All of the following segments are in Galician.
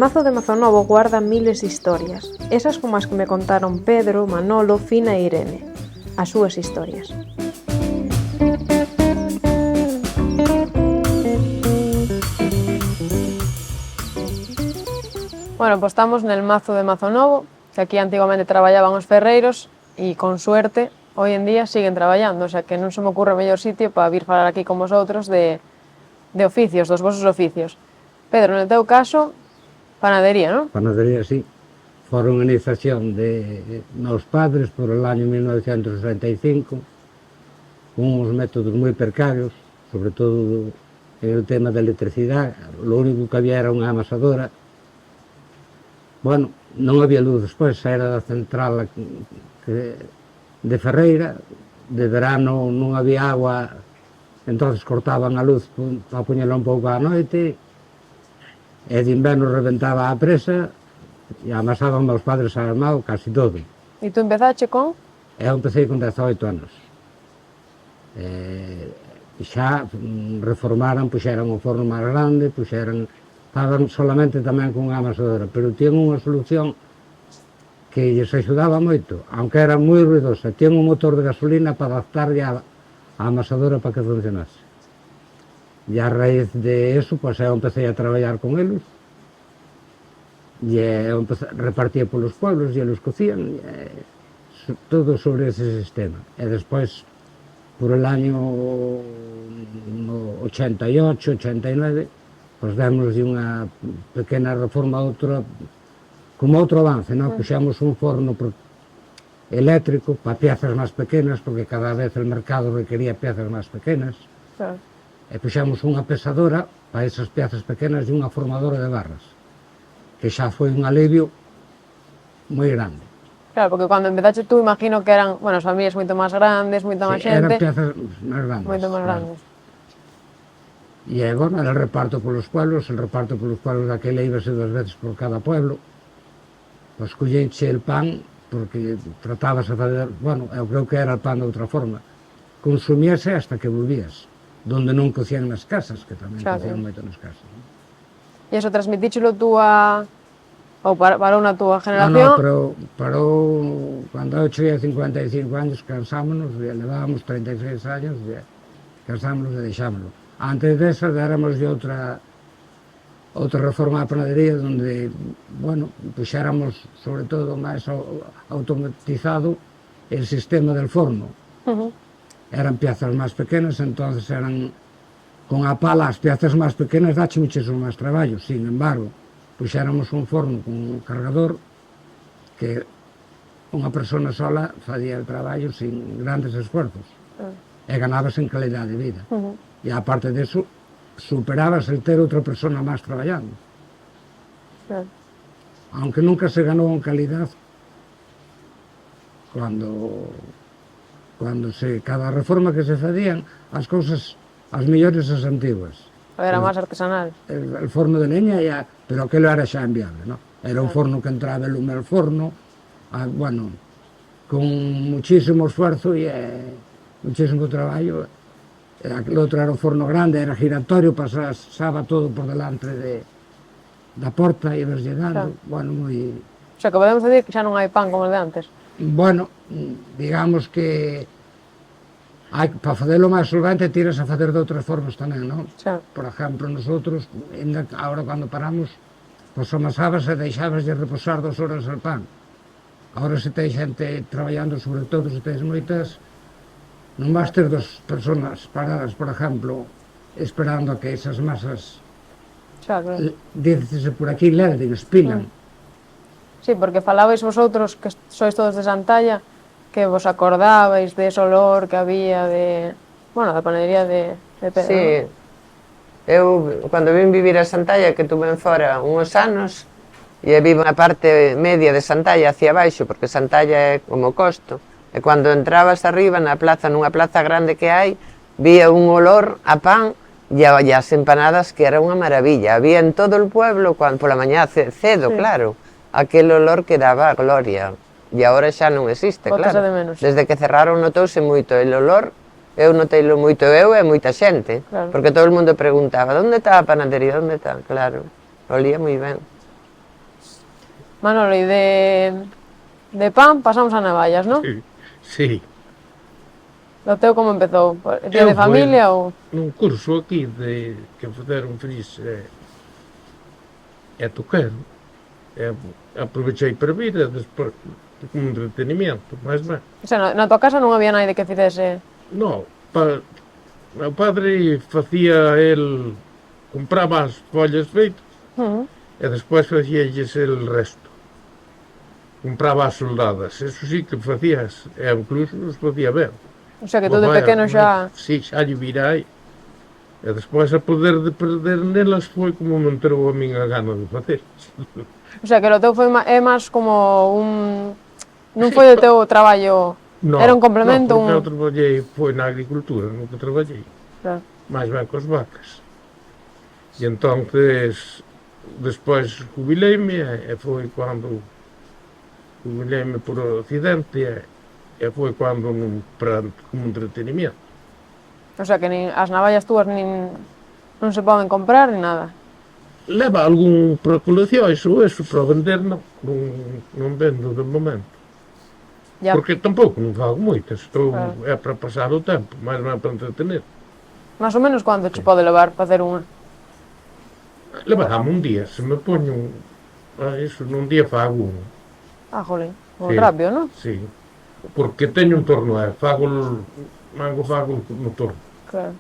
Mazo de Mazonovo guarda miles de historias, esas como as que me contaron Pedro, Manolo, Fina e Irene. As súas historias. Bueno, pues estamos nel Mazo de Mazonovo, que aquí antigamente traballaban os ferreiros e, con suerte, hoy en día siguen traballando, o sea que non se me ocurre mellor sitio para vir falar aquí con vosotros de oficios, dos vosos oficios. Pedro, no teu caso, panadería, non? Panadería, sí. Foron a iniciación de meus padres por el año 1965, con uns métodos moi precarios, sobre todo en el tema da electricidade. Lo único que había era unha amasadora. Bueno, non había luz despois, era da central de Ferreira, de verano non había agua, entonces cortaban a luz para poñela un pouco á noite, e de inverno reventaba a presa, e amasaban meus padres a armado casi todo. E tú empezache con? Eu empecé con 18 anos. Xa reformaran, puxeran o forno máis grande, estaban solamente tamén con unha amasadora, pero tiñan unha solución que lles axudaba moito, aunque era moi ruidosa. Tiñan un motor de gasolina para adaptarlle a amasadora para que funcionase. E a raíz de eso, pois eu empecé a traballar con eles, e eu repartía polos pueblos, e eles cocían, todo sobre ese sistema. E despois, por el año 88, 89, pois demos unha pequena reforma, como outro avance, non? Puxemos un forno eléctrico para piezas máis pequenas, porque cada vez el mercado requería piezas máis pequenas. Claro. E puxemos unha pesadora para esas piezas pequenas e unha formadora de barras, que xa foi un alivio moi grande. Claro, porque cando empezaste tú, imagino que eran, bueno, as familias moito máis grandes, moita máis xente. Eran piezas máis grandes. Moito máis grandes. E, bueno, era el reparto polos pueblos daquela íbase 2 veces por cada pueblo, pois collenche el pan, porque tratabas a fazer, bueno, eu creo que era el pan de outra forma, consumíase hasta que volvías, donde non cocían nas casas, que tamén cocían moito nas casas. E iso transmitíchelo tú ou parou na túa generación? Non, pero parou, cando eu cheguei a 55 anos, cansámonos, levábamos 36 años, cansámonos e deixámoslo. Antes desa, déramos outra reforma á panadería, onde, bueno, puxéramos, sobre todo, máis automatizado el sistema del forno. Eran piezas máis pequenas, entonces eran con a pala, as piezas máis pequenas dache muchísimo máis traballo. Sin embargo, puxéramos un forno con un cargador que unha persona sola facía el traballo sin grandes esfuerzos, e ganabas en calidad de vida. E aparte deso, superabas el ter outra persona máis traballando. Aunque nunca se ganou en calidad, cada reforma que se facían, as cousas, as mellores as antiguas. Era máis artesanal. El forno de leña, pero aquilo era xa enviable, non? Era un forno que entraba el lume al forno, bueno, con muchísimo esfuerzo e muchísimo traballo. Aquel outro era un forno grande, era giratorio, pasaba todo por delante da porta e ibas llegando, bueno, moi... O sea, que podemos decir que xa non hai pan como o de antes. Bueno, digamos que para facelo máis solvente tiras a facer de outras formas tamén, non? Por exemplo, nosotros, agora cando paramos, pois amasabas e deixabas de reposar 2 horas o pan. Agora se tens xente traballando, sobre todo se tens moitas, non vas ter 2 personas paradas, por exemplo, esperando a que esas masas, dícese por aquí, lelden, espinan. Sí, porque falabais vosotros, que sois todos de Santalla, que vos acordabais de ese olor que había da panadería de Pedro. Sí, eu, cando vim vivir a Santalla, que tuve en fora uns anos, e vivo na parte media de Santalla, hacia baixo, porque Santalla é como Costo, e cando entrabas arriba na plaza, nunha plaza grande que hai, vía un olor a pan e as empanadas que era unha maravilla. Había en todo o pueblo, pola mañá cedo, claro, aquel olor que daba gloria. E agora xa non existe, claro. Desde que cerraron notouse moito el olor, eu noteilo moito eu e moita xente, porque todo o mundo preguntaba, onde está a panadería, onde está? Claro, olía moi ben. Manolo, e de pan pasamos a navallas, non? Sí. O teu como empezou? Día de familia ou...? Num curso aquí que fizeron feliz tocar. Aprovechei para vir e despois como entretenimento, máis ben. O sea, na tua casa non había naide que fizese... No, meu padre facía compraba as follas feitas e despois facíalles el resto. Compraba as soldadas, eso sí que facías, e incluso os facía ben. O sea, que tú de pequeno xa... Sí, xa lle virai. E despois a poder de perder nelas foi como me entrou a min a gana de facer. O sea, que o teu foi é máis como un... Non foi o teu traballo... No, era un complemento, porque eu traballei, foi na agricultura, no que traballei. Claro. Mais ben cos vacas. E entonces, despois jubileime, e foi cando jubileime por accidente, e foi cando como entretenimiento. O sea, que nin as navallas túas non se poden comprar ni nada. Leva algún para coleccións ou eso, para vender non vendo de momento. Ya. Porque tampouco non fago moitas, Claro. é para pasar o tempo, máis non é para entretener. Más ou menos quanto che pode levar facer unha? Levarame un día, se me poño iso, nun día fago un. Ah, jolín, moi Sí. rápido, non? Sí, porque teño un torno, fago no torno. Claro.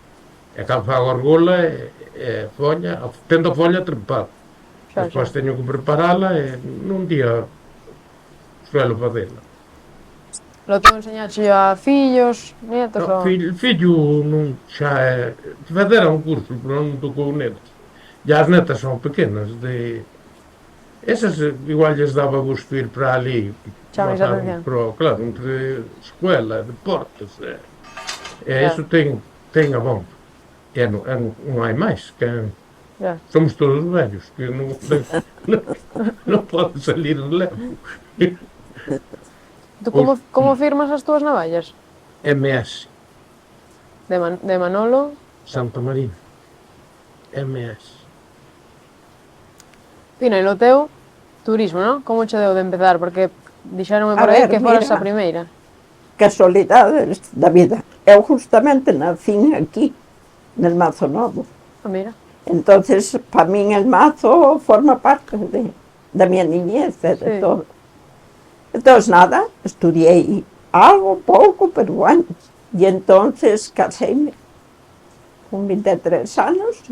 E cando fago argola e folla, tendo a folla trepada. Xa, Despois xa. teño que preparala e nun día suelo facela. Lo teu enseñaxe a fillos, nietos No, ou... fillo non xa é... Facera un curso, pero non tocou netas. E as netas son pequenas, esas igual lles daba gusto ir para ali. Chamas a atención. Pero, claro, entre escuela, deportes, Claro. eso ten a bomba. E non hai máis, que Ya. somos todos vellos, que non pode salir en levo. Tú como firmas as túas navallas? MS, De Manolo? Santa Marina. MS. Pina, e lo teu? Turismo, non? Como che deu de empezar? Porque dixéronme A por aí ver, que foras mira. a primeira. Casualidades da vida. Eu justamente nací aquí, nel Mazo Novo. Ah, mira. Entonces, para min el Mazo forma parte da miña niñez e de Sí. todo. Entonces, nada, estudiei algo, pouco, pero bueno. E entonces caseime con 23 anos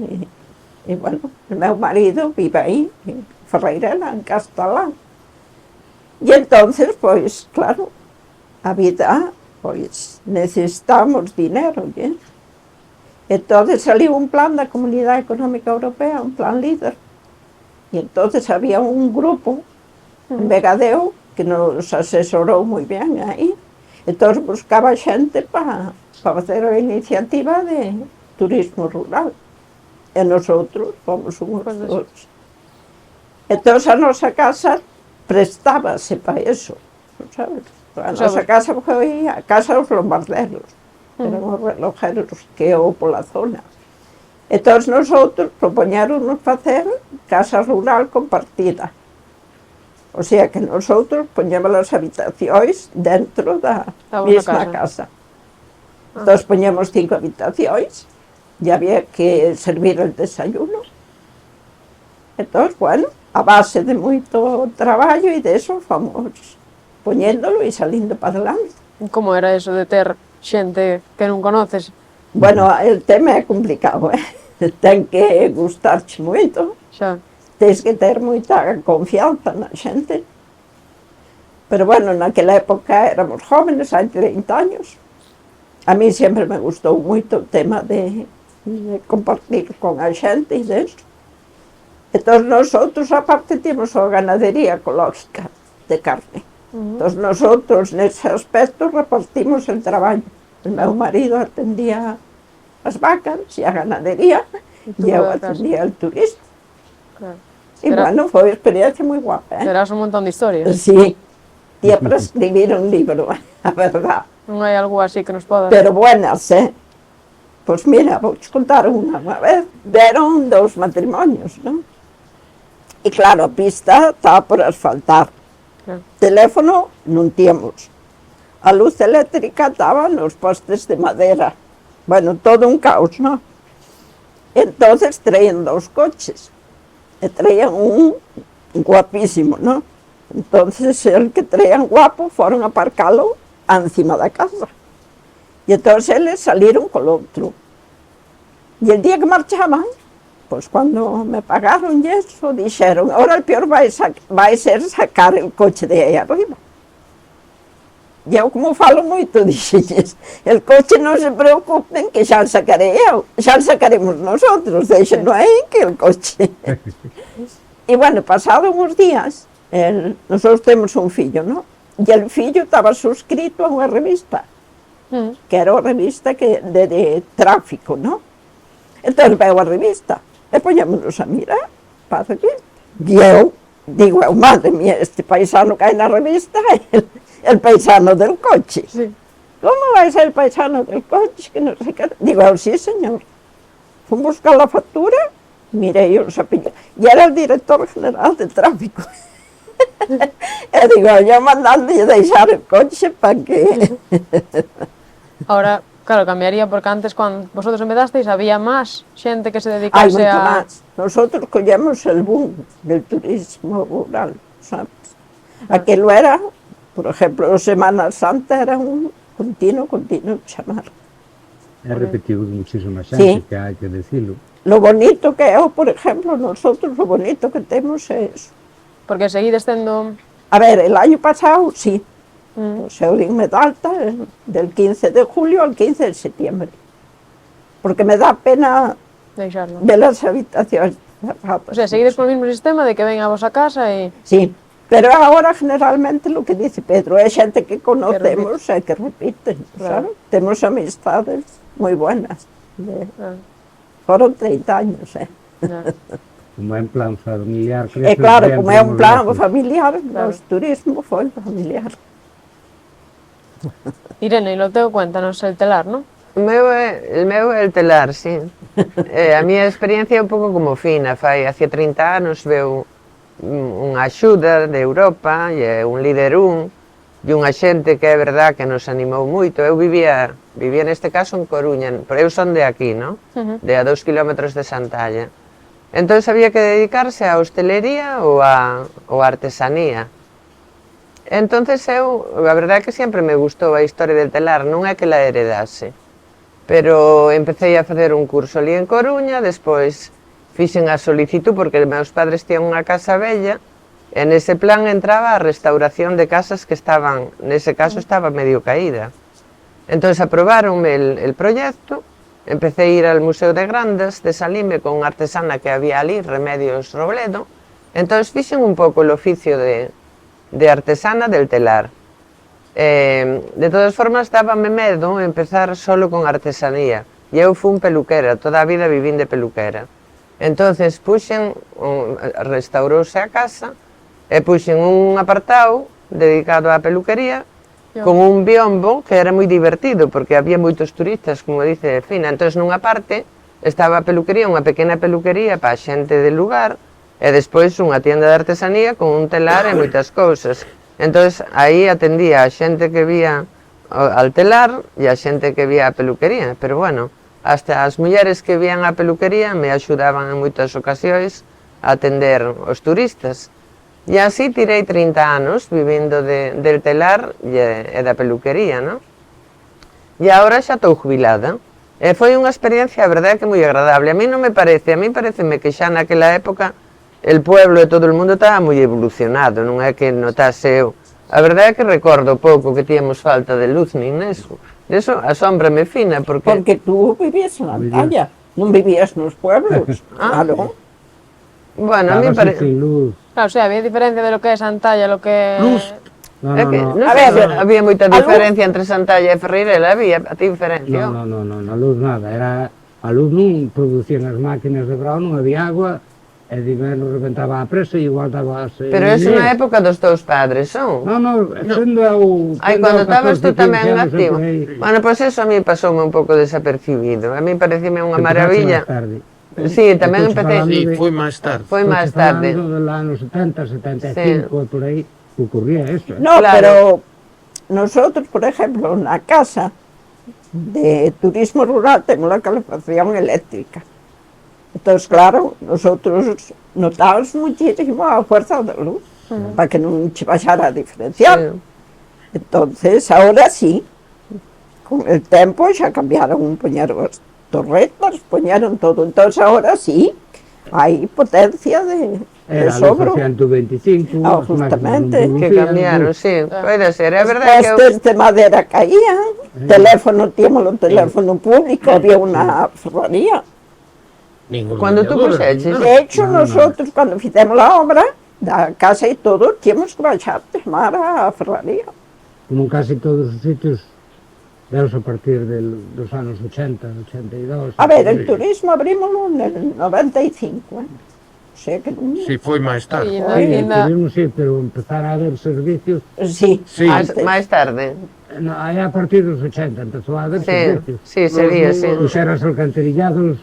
e bueno, o meu marido vive aí, en Ferreirela, en Castelán. E entonces, pois, claro, a vida, pois, necesitamos dinero, ¿eh? Entonces saliu un plan da Comunidade Económica Europea, un plan líder. E entonces había un grupo en Vegadeo que nos asesorou moi ben aí. Entonces buscaba xente para facer a iniciativa de turismo rural. E nosotros fomos unhos Pois dos. Entonces a nosa casa prestábase para eso, sabes? A nosa casa foi a casa dos lombarderos, eran os relojeros que houve pola zona. Entón, nosotros propoñéronos facer casa rural compartida. O sea, que nosotros poñemos as habitacións dentro da vosa mesma casa. Entón, poñemos 5 habitacións e había que servir el desayuno. Entón, bueno, a base de moito traballo e de eso fomos poñéndolo e salindo para adelante. Como era eso de ter xente que non conoces? Bueno, el tema é complicado, ten que gustarche moito, Xa. tens que ter moita confianza na xente. Pero bueno, naquela época éramos jóvenes, hai 30 años. A mí sempre me gustou moito o tema de compartir con a xente e deso. Entón, nosotros, aparte, temos a ganadería ecológica de carne. Entón, nosotros, nese aspecto, repartimos el traballo. O meu marido atendía as vacas e a ganadería, tú e eu a casa. atendía el turismo. Claro. E, bueno, foi unha experiencia moi guapa, Verás un montón de historias. Sí, tía para escribir un libro, a verdad. Non hai algo así que nos poda... Pero buenas, Pois mira, vou te contar unha vez. Deron 2 matrimonios, non? E claro, a pista estaba por asfaltar. Claro. Teléfono non tíamos. A luz eléctrica estaba nos postes de madera. Bueno, todo un caos, ¿no? Entonces traían 2 coches. E traían un guapísimo, ¿no? Entonces el que traían guapo foron a aparcalo encima da casa. E entonces eles saliron col outro. E el día que marchaban, pues cuando me pagaron y eso, dixeron, ahora el peor vai ser sacar el coche de aí arriba. E eu, como falo moito, dixelles, el coche non se preocupen que xa o sacarei eu, xa o sacaremos nosotros, deixenlo aí que el coche. E bueno, pasado uns días, nosotros temos un fillo, ¿no? E el fillo estaba suscrito a unha revista, que era unha revista de tráfico, ¿no? Entón veo a revista, e poñémonos a mirar para a revista. E eu, digo, madre mía, este paisano que hai na revista é el paisano del coche. Sí. ¿Cómo vai ser el paisano del coche? Que no sé qué. Digo, sí, señor. Fui a buscar la factura, mirei os apellidos. E era el director general de tráfico. E digo, yo mandando deixar el coche para que... Ahora, claro, cambiaría porque antes, cuando vosotros empezasteis, había más xente que se Hai dedicase moito a... máis. Nosotros collemos el boom del turismo rural, sabes? Aquilo era, por ejemplo, Semana Santa era un continuo chamar. É repetido de muchísima Sí. xente, que hai que decirlo. Lo bonito que é, por ejemplo, nosotros lo bonito que temos é eso. Porque seguides tendo... A ver, el año pasado sí, pues eu dinme de alta del 15 de julio al 15 de septiembre, porque me da pena Deixarlo. ver las habitaciones cerradas. O sea, seguides con o mismo sistema de que ven a vosa casa e... Sí, pero ahora generalmente lo que dice Pedro é xente que conocemos e que repiten, Claro. ¿sabes? Temos amistades moi buenas. Claro, Foron 30 años, claro. Como é en plan familiar. E claro, como é un plan familiar. familiar, Claro. o turismo foi familiar. Irene, e lo teu, cuéntanos el telar, ¿no? El meu é el telar, sí. A miña experiencia é un pouco como Fina, fai hace 30 anos veu unha axuda de Europa e un líder e unha xente que é verdad que nos animou moito. Eu vivía neste caso en Coruña, pero eu son de aquí, ¿no? De a 2 kilómetros de Santalla. Entón había que dedicarse á hostelería ou á artesanía. Entón a verdade é que sempre me gustou a historia del telar, non é que la heredase, pero empecé a facer un curso ali en Coruña, despois fixen a solicitud porque meus padres tiñan unha casa bella, e nese plan entraba a restauración de casas que estaban, nese caso estaba medio caída. Entón aprobaronme el proxecto. Empecé a ir al Museo de Grandas de Salime con unha artesana que había ali, Remedios Robledo. Entón fixen un pouco o oficio de artesana del telar. De todas formas, dábame medo empezar solo con artesanía. E eu fui peluquera, toda a vida vivín de peluquera. Entón restaurouse a casa e puxen un apartado dedicado á peluquería con un biombo que era moi divertido porque había moitos turistas, como dice Fina. Entón, nunha parte estaba a peluquería, unha pequena peluquería para a xente del lugar, e despois unha tienda de artesanía con un telar e moitas cousas. Entón, aí atendía a xente que vía al telar e a xente que vía a peluquería. Pero bueno, hasta as mulleres que vían a peluquería me axudaban en moitas ocasións a atender os turistas. E así tirei 30 anos vivindo del telar e da peluquería, ¿no? E agora xa estou jubilada. E foi unha experiencia, a verdade, que moi agradable. A mí non me parece, a mí pareceme que xa naquela época el pueblo e todo o mundo estaba moi evolucionado, non é que notase eu. A verdade é que recordo pouco que tíamos falta de luz nin neso. Deso asómbrame Fina, porque... Porque tú vivías en Antalla, non vivías nos pueblos, claro. Bueno, a mí Estabas parece... sin luz. Claro, o sea, había diferencia de lo que é Santalla, lo que... No, É que, no, non A sei ver, se había moita diferencia entre Santalla e Ferreirela, había a diferencia. no, a luz nada. A luz non producían as máquinas de brao, non había agua, e de menos reventaba a presa e igual daba... Pero é na época dos teus padres, son? No, sendo eu... Ai, tendo cando 14, estabas tú 15 tamén anos, activo. por aí, Bueno, pois eso a mí pasoume un pouco desapercibido. A mí parecime unha empezaste maravilla. máis tarde. Sí, tamén Estou empecé... falando Sí, de- foi máis tarde. Foi máis Estou tarde. falando del ano 70, 75, por aí, ocurría eso. No, Claro. pero nosotros, por ejemplo, na casa de turismo rural tenemos la calefacción eléctrica. Entonces, claro, nosotros notamos muchísimo a fuerza de luz, para que non che baixara a diferencial. Entonces, ahora sí, con el tempo xa cambiaron, poñeron as torretas, poñeron todo. Entonces, ahora sí, hai potencia de Era a sobro. 125, Ah, as máquinas justamente, non Que producían, cambiaron, pois, sí. Pode ser, é verdade que eu... Postes de madera caían, teléfono, tíamos un teléfono público, había una ferrería. Ningún Cuando tú leñador, puxeches, non. De hecho, nosotros cuando fizemos la obra, da casa y todo, tínhamos que baixar de mar a ferrería. como en casi todos os sitios, deus a partir dos anos 80, 82. A ver, el turismo abrimos en el 95, O sea que non... Sí, foi máis Sí, tarde. no, Sí, el ainda- turismo sí, pero empezar a haber servicios, Sí, Sí. antes. máis tarde. no, aí a partir dos 80 empezou a haber Sí, servicios. sí, sería, sí. Puxeras alcantarillados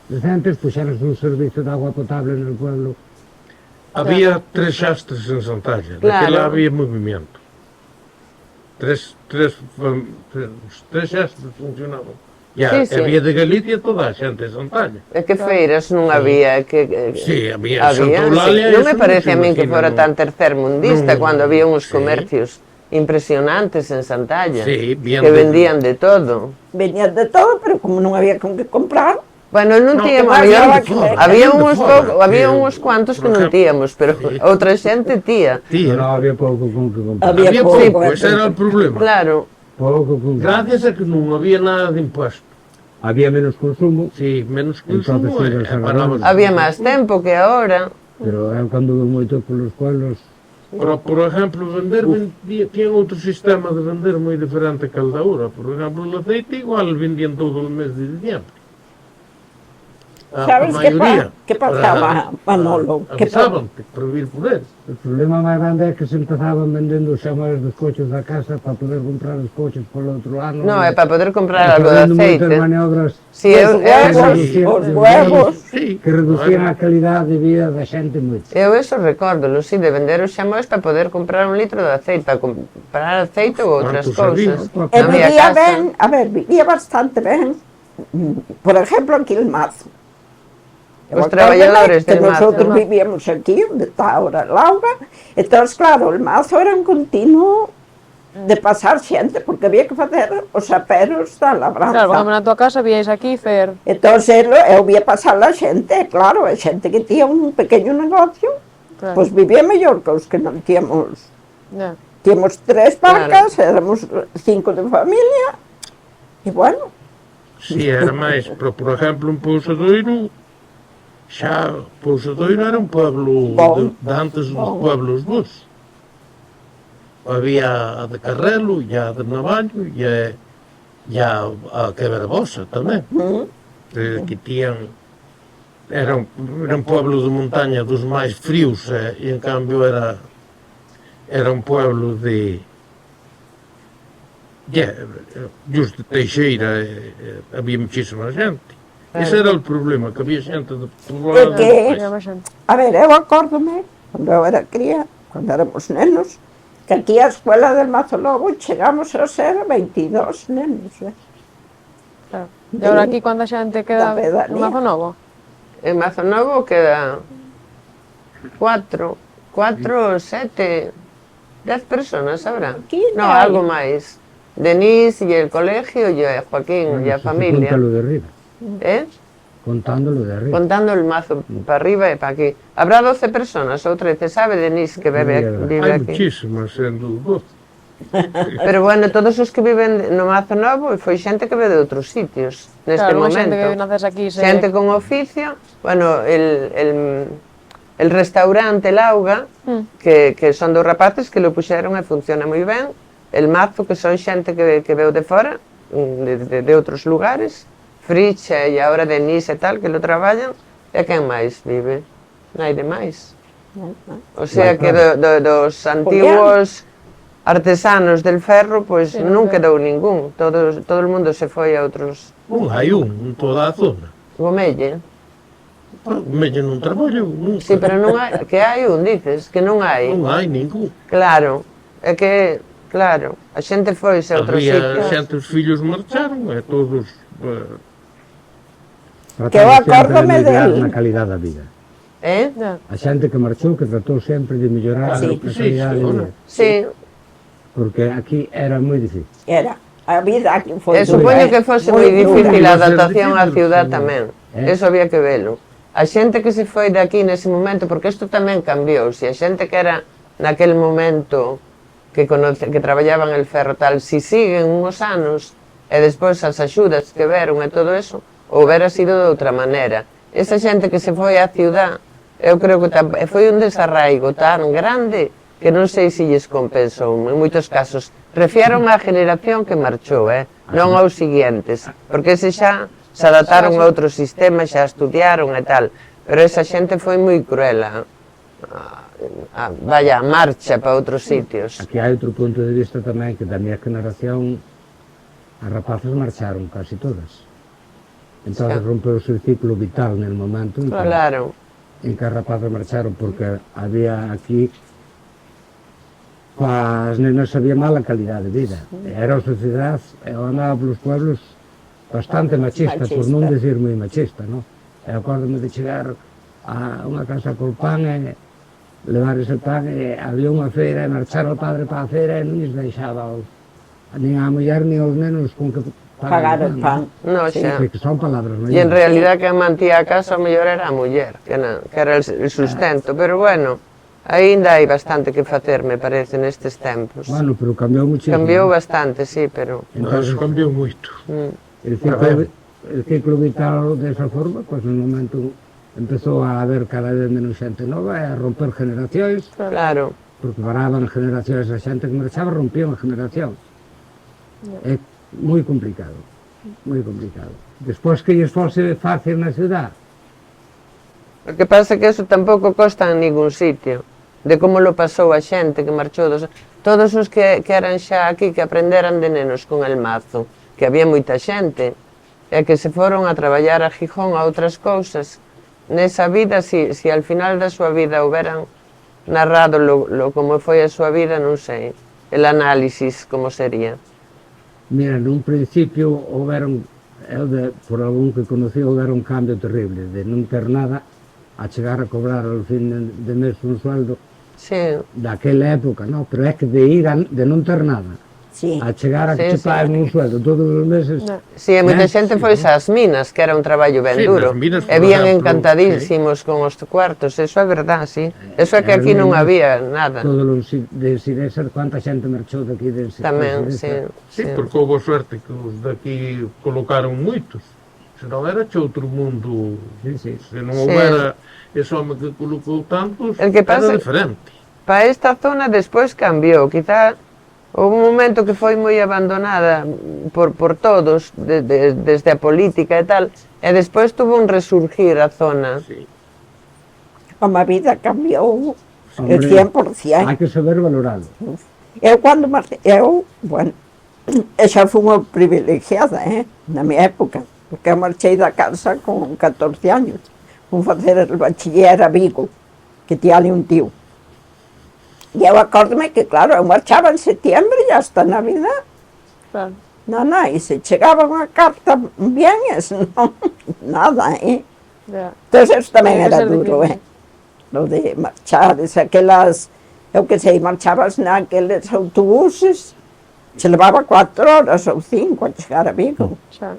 decentes, puxeras un servicio de agua potable en el pueblo. Había 3 xastres en Santalla, Claro. daquela había movimiento. Tres xastres funcionaban. Sí, sí. Había de Galicia toda a xente de Santalla. É que feiras non había que... Sí, había Había, Santa Eulalia, sí. Non me eso parece se a min que imagina, fora non. tan tercermundista Non, cando había uns sí. comercios impresionantes en Santalla, Sí, bien que de- vendían de todo. Venían de todo, pero como non había con que comprar, Bueno, non No, tíamos, que había, vayan de fora, había vayan de uns fora, había que, uns cuantos que por non ejemplo, tíamos, pero sí. outra xente tía. Tía, No había pouco con que comprar. Había había pouco, pouco, ese era o problema. Claro, Pouco con que Gracias a que non había nada de impuesto. Había menos consumo, Sí, menos Entonces, consumo sí, e los parabas. había máis tempo que ahora. pero eu cando vou moito polos pueblos, Por exemplo, tiñan outro sistema de vender moi diferente que o da ahora. Por exemplo, o aceite igual vendían todo o mes de diciembre. ¿Sabes qué pasaba, Manolo? Avisaban-te para vir por él. o problema máis grande é que se empezaban vendendo os xamores dos coches da casa para poder comprar os coches polo outro ano. Non, é para poder comprar algo de Facendo moitas aceite. maniobras Si, Os huevos, os huevos. Sí, que reducían a calidad de vida da xente moito. Eu eso recórdolo, sí, de vender os xamóis para poder comprar un litro de aceite, para comprar aceite ou outras Quantos cousas. había? E Na miña vivía casa. ben, a ver, vivía bastante ben, por ejemplo, aquí el Mazo. Os traballadores que del Mazo. nosotros vivíamos aquí, donde está ahora Laura, entonces, claro, el Mazo era un continuo de pasar xente, porque había que facer os aperos da labranza. Claro, cando na tua casa víais aquí fer... Entonces, eu vía pasar a xente, claro, a xente que tía un pequeño negocio, Claro. pues vivía mellor que os que non tíamos. Ya. Tíamos 3 vacas, éramos 5 de familia, e bueno, Si, era máis, pero por exemplo, en Pousadoiro, xa Pousadoiro era un pueblo Bon. de antes dos Bon. pueblos bons. Había a de Carrelo, e a de Navallo, e a Quebrabosa tamén. Que tían... Era un pueblo de montaña dos máis fríos, e en cambio era un pueblo de... Just de Teixeira, había muchísima xente. Ese era o problema, que había xente de poblado. que- Había máis xente. a ver, eu acórdome, cando eu era cría, cando éramos nenos, que aquí a escuela del Mazo Lobo chegamos a ser 22 nenos, Claro. E agora aquí cuánta xente queda Da pedanía. no Mazo Novo? En Mazo Novo queda 4, 7, 10 personas habrá. 15 No, hai. algo máis. Denise e el colegio e Joaquín e a familia. Contalo de arriba. ¿Eh? Contándolo de arriba. Contando el mazo para arriba e para aquí. Habrá 12 personas ou 13, sabe Denise que vive Hai aquí. muchísimas, sendo vos. Pero bueno, todos os que viven no Mazo Novo foi xente que ve de outros sitios neste Claro, unha momento. xente que naces aquí se... Xente con oficio, bueno, el restaurante Lauga, que son dos rapaces que lo puxeron e funciona moi ben. El Mazo, que son xente que veu de fora, de outros lugares. Fricha e agora Denise e tal, que lo traballan. E quen máis vive? Non hai de máis. O sea que dos antiguos artesanos del ferro, pois Sí, non non quedou ningún. Todo o mundo se foi a outros... Hai un en toda a zona. Gomelle. Mello non traballo nunca. Sí, pero non hai, que hai un, dices, que non hai. Non hai ningún. Claro, é que, claro, a xente foise a outros Había sitios. xente, os fillos marcharon e todos... Que eu Tratamos sempre acórdome de mellorar del- na calidade da vida. Ya. A xente que marchou que tratou sempre de mellorar Sí. a calidade de vida. Sí, Porque aquí era moi difícil. Era. A vida aquí foi e dura, supoño que fose moi difícil a Iba a ser adaptación á difícil, ciudad sí. tamén. Eh. Eso había que velo. A xente que se foi de aquí nese momento, porque isto tamén cambiou, se a xente que era naquel momento que traballaban el ferro tal, si siguen uns anos e despois as axudas que veron e todo eso, houbera sido de outra maneira. Esa xente que se foi á ciudad, eu creo que foi un desarraigo tan grande que non sei se lles compensou en moitos casos. Refiero á generación que marchou, non aos siguientes, porque ese xa se adaptaron a outro sistema, xa estudiaron e tal, pero esa xente foi moi cruel a marcha para outros sitios. Aquí hai outro punto de vista tamén que da miña generación as rapazas marcharon casi todas. Entón Sí. rompeu o ciclo vital nel momento Claro, en que as rapazas marcharon porque había aquí as nenas había mala calidade de vida. Era a sociedade, eu andaba polos pueblos bastante machista, por non Machista. decir moi machista, non? E acórdome de chegar a unha casa col pan e levar ese pan e había unha feira e marchar o padre para a feira e non lles deixaba nin a muller nin aos nenos con que pagar o pan. no, Sí. xa. Que son palabras E en maiores. realidad quen mantía a casa o mellor era a muller, que era el sustento, pero bueno, aínda hai bastante que facer, me parece, nestes tempos. Bueno, pero cambiou muchísimo. Cambiou bastante, sí, pero... Entonces, cambiou moito. el ciclo vital desa forma, pues no momento empezou a haber cada vez menos xente nova e a romper generacións, Claro, porque paraban generacións, a xente que marchaba rompían a generación. É moi complicado, moi complicado. Despois que lles fose fácil na ciudad, o que pasa é que eso tampouco consta en ningún sitio, de como lo pasou a xente que marchou todos os que eran xa aquí, que aprenderan de nenos con el mazo, que había moita xente, e que se foron a traballar a Gijón a outras cousas, nesa vida, si al final da súa vida houberan narrado como foi a súa vida, non sei, el análisis como sería. mira, nun principio houberon, por algún que conocí, houberon un cambio terrible, de non ter nada, a chegar a cobrar ao fin de mes un sueldo, Sí, daquela época, no, pero é que de non ter nada, Sí. a chegar a Sí, que che sí. paguen un sueldo todos os meses, No. sí, e moita Eh, xente sí, foi ás minas, que era un traballo ben Sí, duro, nas minas, e por vían exemplo, encantadísimos con os cuartos, eso é verdad, sí. Eso é que aquí non había nada. Todos os de Sidesa, cuánta xente marchou daqui de Sidesa. Tamén, sí. Sí, porque houve sorte que os daqui colocaron moitos. Se non era che outro mundo, Sí, sí. se non Sí. houbera ese home que colocou tantos, El que pasa- era diferente. Para esta zona despois cambiou, quizá houve un momento que foi moi abandonada por todos, desde a política e tal, e despois tuvo un resurgir a zona. Sí. Como a vida cambiou Hombre, el 100%. Hai que saber valoralo. Eu cando marchei, bueno, xa fui unha privilegiada, na minha época, porque eu marchei da casa con 14 años. Fui facer el bachiller a Vigo, que tinha ali un tío. E eu acórdome que, claro, eu marchaba en setembro e hasta Navidad. Claro. Non, e se chegaba unha carta bien, non, nada, Ya. Entón, eso tamén Tiene que era ser duro, difícil. Lo de marchar, aquelas, eu que sei, marchabas naqueles autobuses, se levaba 4 horas ou 5 a chegar a Vigo. Xa.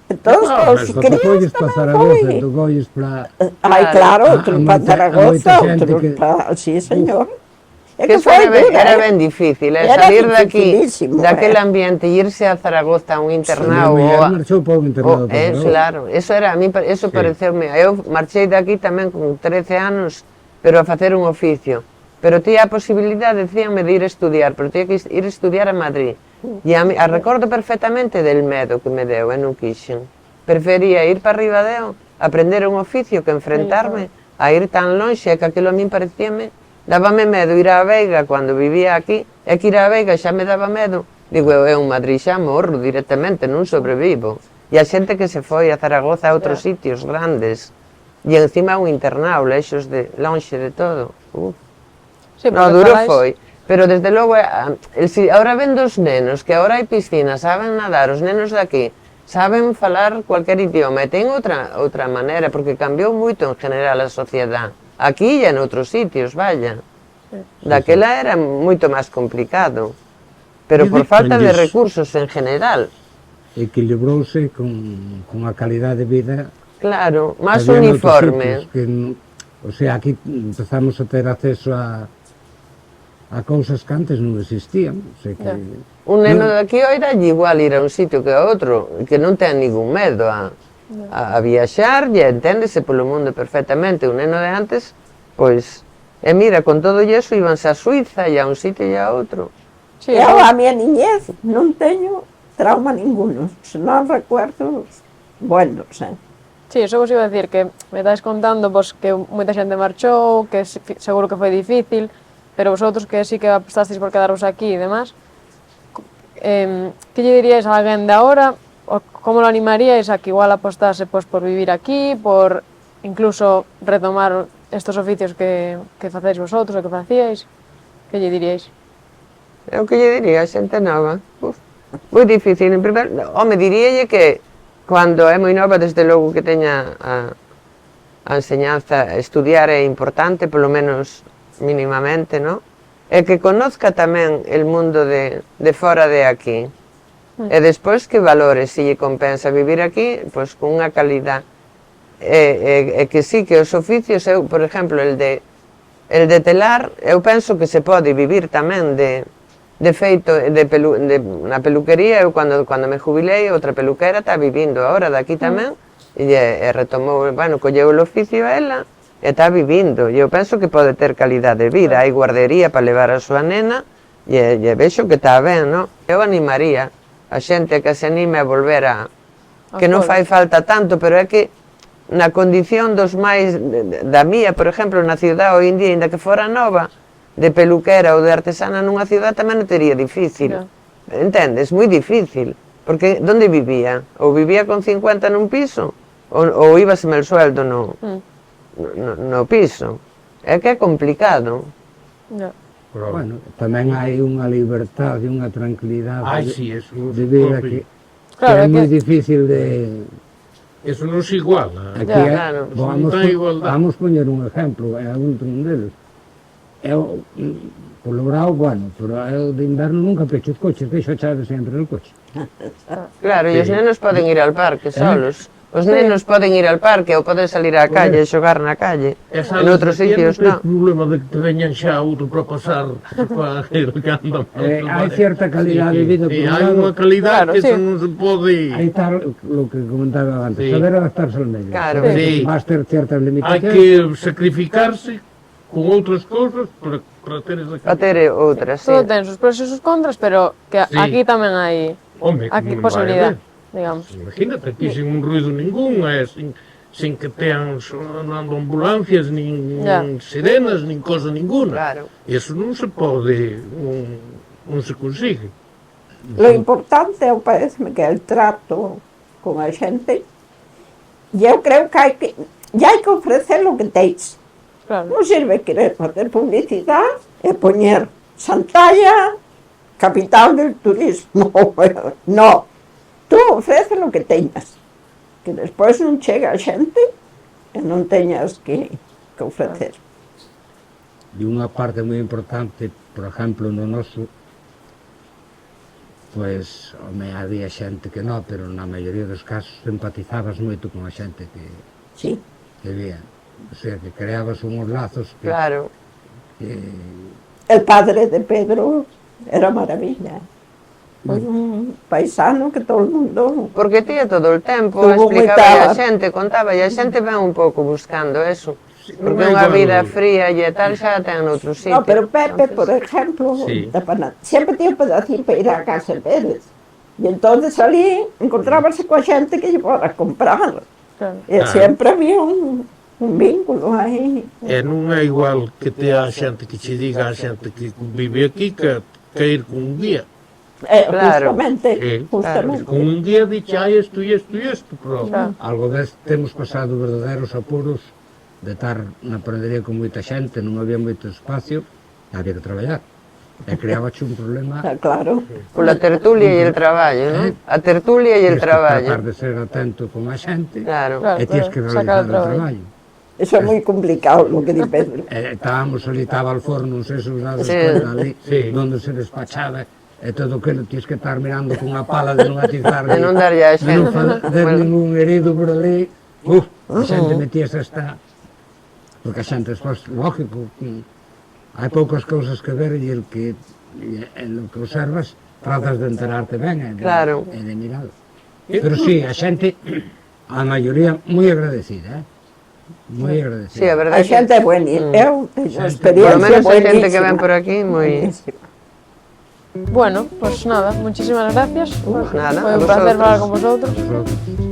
Entón, Ah, os mas críos Tocolles para tamén Zaragoza, foi. tocolles para... Ai, claro, A- outros a para moita- a Zaragoza, moita xente outros que- para... Sí, señor. É Que eso foi era dura, ben difícil, Era salir daqui, dificilísimo, daquel ambiente, e irse a Zaragoza a un internado, Mi ou muller a- marchou para un internado para Zaragoza. claro, eso era, a mí, eso Sí. pareceume, eu marchei daqui tamén con 13 anos, pero a facer un oficio, pero tía a posibilidade, decíanme, de ir a estudiar, pero tía que ir a estudiar a Madrid, e a recordo perfectamente del medo que me deu, non quixen, prefería ir para Ribadeo, aprender un oficio que enfrentarme a ir tan lonxe, que aquilo a min parecíame, dábame medo ir á Veiga cando vivía aquí, e que ir á Veiga xa me daba medo, digo, eu en Madrid xa morro directamente, non sobrevivo. E a xente que se foi a Zaragoza a outros sitios grandes, E encima un internado, lexos de lonxe de todo. Sí, No, porque duro faláis- foi. Pero desde logo, ahora ven dos nenos, que ahora hai piscina, saben nadar, os nenos daqui, saben falar cualquier idioma, e ten outra maneira, porque cambiou moito en general a sociedade. Aquí e en outros sitios, vaya. Daquela era moito máis complicado. Pero por falta de recursos en general. Equilibrouse con a calidade de vida Claro, que máis había noutros uniforme. sitios, que o sea, aquí empezamos a ter acceso a cousas que antes non existían. O sea, que, Ya. Un neno de aquí hoy dalle igual ir a un sitio que a outro, que non ten ningún medo a viaxar e enténdese polo mundo perfectamente. Un neno de antes, pois, e mira, con todo iso íbanse a Suiza e a un sitio e a outro. Sí, Eu a miña niñez non teño trauma ninguno, senón recuerdos buenos, Sí, eso vos iba a decir, que me estáis contando pues, que moita xente marchou, que seguro que foi difícil, pero vosotros que sí que apostasteis por quedaros aquí e demás, que lle diríais a alguén de ahora, o como lo animaríais a que igual apostase pues, por vivir aquí, por incluso retomar estos oficios que facéis vosotros, o que facíais? Que lle diríais? É o que lle diría a xente nova. Moi difícil. En primer, diríalle que cando é moi nova, desde logo que teña a enseñanza, estudiar é importante, polo menos mínimamente, no? E que conozca tamén el mundo de fora de aquí. E despois que valore se lle compensa vivir aquí, pois con unha calidad. E que sí, que os oficios, eu, por exemplo, el de telar, eu penso que se pode vivir tamén de feito, na peluquería. Eu cando me jubilei, outra peluquera está vivindo agora daqui tamén, e retomou, bueno, colleu o oficio a ela, e está vivindo, e eu penso que pode ter calidade de vida. Hai guardería para levar a súa nena, e vexo que está ben, non? Eu animaría a xente que se anime a volver a... que non fai falta tanto, pero é que na condición dos máis da mía, por exemplo, na cidade hoy en día, ainda que fora nova, de peluquera ou de artesana nunha cidade tamén non tería difícil. Entendes? Moi difícil. Porque onde vivía? Ou vivía con 50 nun piso, ou íbaseme el sueldo no piso. É que é complicado. bueno, tamén hai unha liberdade, unha tranquilidade de vida que Claro, é moi difícil de... Eso non se iguala. Aquí claro. vamos poñer un exemplo, é un deles. Eu, polo grau, bueno, pero eu de inverno nunca pecho os coches, deixo a chave sempre no coche. Claro, e os nenos poden ir ao parque solos. Os nenos poden ir ao parque ou poden salir á calle e xogar na calle. En outros sitios non. Non ten problema de que te veñan xa outro para pasar para ir que andan. Hai certa calidade de vida, por un hai lado. unha calidade Claro, que sí. eso non se pode... Aí está lo que comentaba antes, Sí. saber adaptarse ao medio. Claro. Saber Sí. que vas ter certas Hai limitacións. que sacrificarse con outras cousas para ter esa A ter outras, sí. Todo ten sus pros e sus contras, pero que Sí. aquí tamén hai Home, aquí como vai posibilidade, haber? digamos. Imagínate, aquí sin un ruido ningún, sin que tean sonando ambulancias, nin Ya. sirenas, nin cosa ninguna. Claro. Eso non se pode, non se consigue. Lo importante, eu parece-me que é o trato con a xente, e eu creo que hai que ofrecer o que tens. Claro. Non sirve querer facer publicidade e poñer Santalla, capital del turismo. No, tú ofrece o que teñas, que despois non chega a xente e non teñas que ofrecer. E unha parte moi importante, por exemplo, no noso, pois, home, había xente que non, pero na maioría dos casos empatizabas moito con a xente Sí. que vía. O sea, que creabas unhos lazos que... Claro. El padre de Pedro era maravilla. Foi un paisano que todo o mundo... Porque tía todo o tempo, Tuvo explicaba a moita- xente, contaba, e a xente ven un pouco buscando eso. non Porque é unha igual. vida fría e tal xa ten outro sitio. No, pero Pepe, por ejemplo, Sí. sempre tiña un pedacín para ir a casa de Pérez. E entonces ali encontrábase coa xente que lle para comprar. Claro. E sempre había un vínculo aí. E non é igual que te a xente que che diga a xente que vive aquí que ir con un guía. Claro. Justamente, Sí, justamente. Con un día dixe, hai isto e isto e isto, pero Claro. Algo vez temos pasado verdadeiros apuros de estar na panadería con moita xente, non había moito espacio, e había que traballar. E creabache un problema. Ah, claro. Pola tertulia e el traballo, non? A tertulia e el Tienes que tratar traballo. de ser atento con a xente Claro. Claro. e tienes que sacar o realizar o traballo. traballo. Eso é moi complicado, lo que di Pedro. Estábamos ali, estaba al forno, non sei se os dados Sí. cuenta ali, Sí. donde se despachaba, e todo aquilo tienes que estar mirando con a pala de non atizar, De non darlle a de non xente. fazer ningún herido por ali. A xente metíase hasta... Porque a xente, despois, lógico, hai poucas cousas que ver e el que en lo que observas tratas de enterarte ben e de, Claro. e de mirar. Pero sí, a xente, a maioría, moi agradecida, moi agradecida. Sí, a A verdade que... xente é buena. Eu teño Xente. experiencia Por lo menos a xente buenísima. que ven por aquí, moi... Buenísima. Bueno, pues nada, muchísimas gracias. Nada, Fue a un placer vosotros. hablar con vosotros. Vosotros.